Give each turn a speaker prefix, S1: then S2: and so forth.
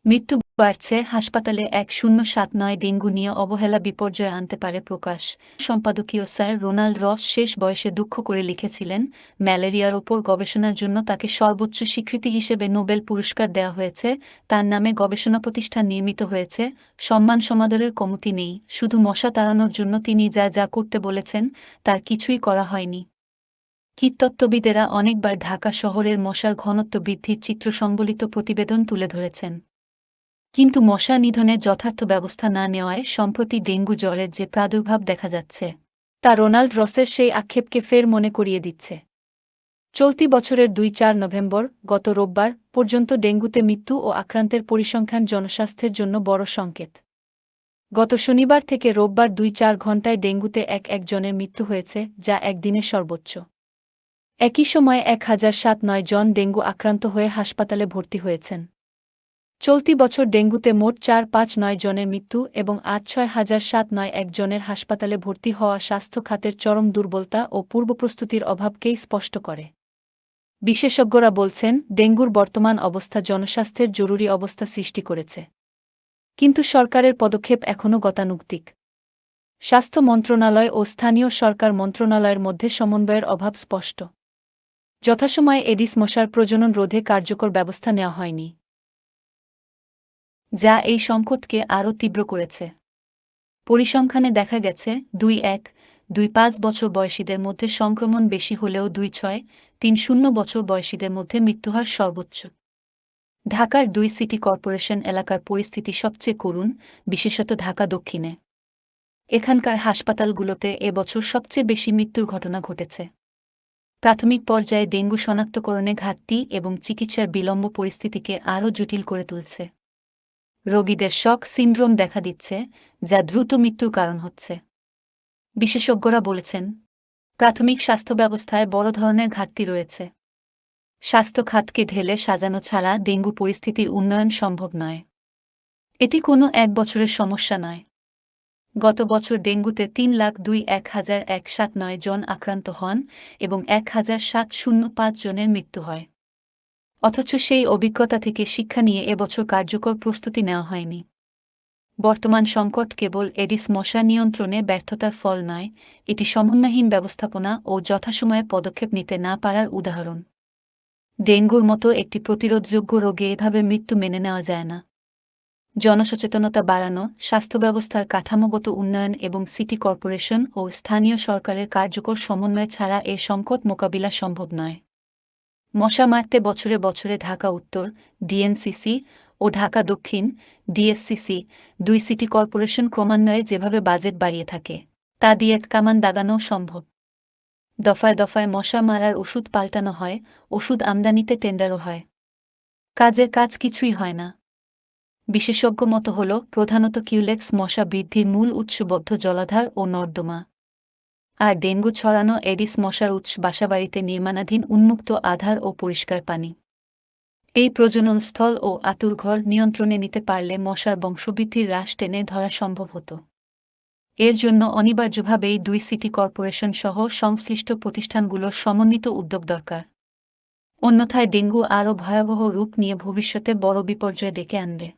S1: মৃত্যু বাড়ছে হাসপাতালে ১০৭৯ ডেঙ্গু নিয়ে অবহেলা বিপর্যয় আনতে পারে প্রকাশ। সম্পাদকীয় স্যার রোনাল্ড রস শেষ বয়সে দুঃখ করে লিখেছিলেন, ম্যালেরিয়ার ওপর গবেষণার জন্য তাকে সর্বোচ্চ স্বীকৃতি হিসেবে নোবেল পুরস্কার দেওয়া হয়েছে, তার নামে গবেষণা প্রতিষ্ঠান নির্মিত হয়েছে, সম্মান সমাদরের কমতি নেই, শুধু মশা তাড়ানোর জন্য তিনি যা যা করতে বলেছেন তার কিছুই করা হয়নি। কীটতত্ত্ববিদেরা অনেকবার ঢাকা শহরের মশার ঘনত্ব বৃদ্ধির চিত্র সংবলিত প্রতিবেদন তুলে ধরেছেন। কিন্তু মশা নিধনে যথার্থ ব্যবস্থা না নেওয়ায় সম্প্রতি ডেঙ্গু জ্বরের যে প্রাদুর্ভাব দেখা যাচ্ছে তা রোনাল্ড রসের সেই আক্ষেপকে ফের মনে করিয়ে দিচ্ছে। চলতি বছরের ২-৪ নভেম্বর গত রোববার পর্যন্ত ডেঙ্গুতে মৃত্যু ও আক্রান্তের পরিসংখ্যান জনস্বাস্থ্যের জন্য বড় সংকেত। গত শনিবার থেকে রোববার ২-৪ ঘণ্টায় ডেঙ্গুতে একজনের মৃত্যু হয়েছে, যা একদিনের সর্বোচ্চ। একই সময়ে ১,০০৭ জন ডেঙ্গু আক্রান্ত হয়ে হাসপাতালে ভর্তি হয়েছেন। চলতি বছর ডেঙ্গুতে মোট ৪৫৯ জনের মৃত্যু এবং ৮৬,০৭৯ জনের হাসপাতালে ভর্তি হওয়া স্বাস্থ্য খাতের চরম দুর্বলতা ও পূর্বপ্রস্তুতির অভাবকেই স্পষ্ট করে। বিশেষজ্ঞরা বলছেন, ডেঙ্গুর বর্তমান অবস্থা জনস্বাস্থ্যের জরুরি অবস্থা সৃষ্টি করেছে। কিন্তু সরকারের পদক্ষেপ এখনও গতানুগতিক। স্বাস্থ্য মন্ত্রণালয় ও স্থানীয় সরকার মন্ত্রণালয়ের মধ্যে সমন্বয়ের অভাব স্পষ্ট। যথাসময়ে এডিস মশার প্রজনন রোধে কার্যকর ব্যবস্থা নেওয়া হয়নি, যা এই সংকটকে আরও তীব্র করেছে। পরিসংখ্যানে দেখা গেছে, ২-১-২-৫ বছর বয়সীদের মধ্যে সংক্রমণ বেশি হলেও ২-৬-৩-০ বছর বয়সীদের মধ্যে মৃত্যুহার সর্বোচ্চ। ঢাকার ২ সিটি কর্পোরেশন এলাকার পরিস্থিতি সবচেয়ে করুণ, বিশেষত ঢাকা দক্ষিণে। এখানকার হাসপাতালগুলোতে এবছর সবচেয়ে বেশি মৃত্যুর ঘটনা ঘটেছে। প্রাথমিক পর্যায়ে ডেঙ্গু শনাক্তকরণে ঘাটতি এবং চিকিৎসার বিলম্ব পরিস্থিতিকে আরও জটিল করে তুলছে। রোগীদের শক সিন্ড্রোম দেখা দিচ্ছে, যা দ্রুত মৃত্যুর কারণ হচ্ছে। বিশেষজ্ঞরা বলেছেন, প্রাথমিক স্বাস্থ্য ব্যবস্থায় বড় ধরনের ঘাটতি রয়েছে। স্বাস্থ্য খাতকে ঢেলে সাজানো ছাড়া ডেঙ্গু পরিস্থিতির উন্নয়ন সম্ভব নয়। এটি কোনো এক বছরের সমস্যা নয়। গত বছর ডেঙ্গুতে ৩,০২,১,১৭৯ জন আক্রান্ত হন এবং ১,৭০৫ জনের মৃত্যু হয়। অথচ সেই অভিজ্ঞতা থেকে শিক্ষা নিয়ে এবছর কার্যকর প্রস্তুতি নেওয়া হয়নি। বর্তমান সংকট কেবল এডিস মশা নিয়ন্ত্রণে ব্যর্থতার ফল নয়, এটি সমন্বয়হীন ব্যবস্থাপনা ও যথাসময়ে পদক্ষেপ নিতে না পারার উদাহরণ। ডেঙ্গুর মতো একটি প্রতিরোধযোগ্য রোগে এভাবে মৃত্যু মেনে নেওয়া যায় না। জনসচেতনতা বাড়ানো, স্বাস্থ্য ব্যবস্থার কাঠামোগত উন্নয়ন এবং সিটি কর্পোরেশন ও স্থানীয় সরকারের কার্যকর সমন্বয় ছাড়া এ সংকট মোকাবিলা সম্ভব নয়। মশা মারতে বছরে বছরে ঢাকা উত্তর, ডিএনসিসি ও ঢাকা দক্ষিণ, ডিএসসিসি, ২ সিটি কর্পোরেশন ক্রমান্বয়ে যেভাবে বাজেট বাড়িয়ে থাকে, তা দিয়ে কামান দাগানোও সম্ভব। দফায় দফায় মশা মারার ওষুধ পাল্টানো হয়, ওষুধ আমদানিতে টেন্ডারও হয়। কাজের কাজ কিছুই হয় না। বিশেষজ্ঞ মতো হল প্রধানত কিউলেক্স মশা বৃদ্ধির মূল উৎসবদ্ধ জলাধার ও নর্দমা। আর ডেঙ্গু ছড়ানো এডিস মশার উৎস বাসাবাড়িতে নির্মাণাধীন উন্মুক্ত আধার ও পরিষ্কার পানি। এই প্রজননস্থল ও আতুরঘর নিয়ন্ত্রণে নিতে পারলে মশার বংশবৃদ্ধির হ্রাস টেনে ধরা সম্ভব হতো। এর জন্য অনিবার্যভাবেই ২ সিটি কর্পোরেশন সহ সংশ্লিষ্ট প্রতিষ্ঠানগুলোর সমন্বিত উদ্যোগ দরকার। অন্যথায় ডেঙ্গু আরও ভয়াবহ রূপ নিয়ে ভবিষ্যতে বড় বিপর্যয় ডেকে আনবে।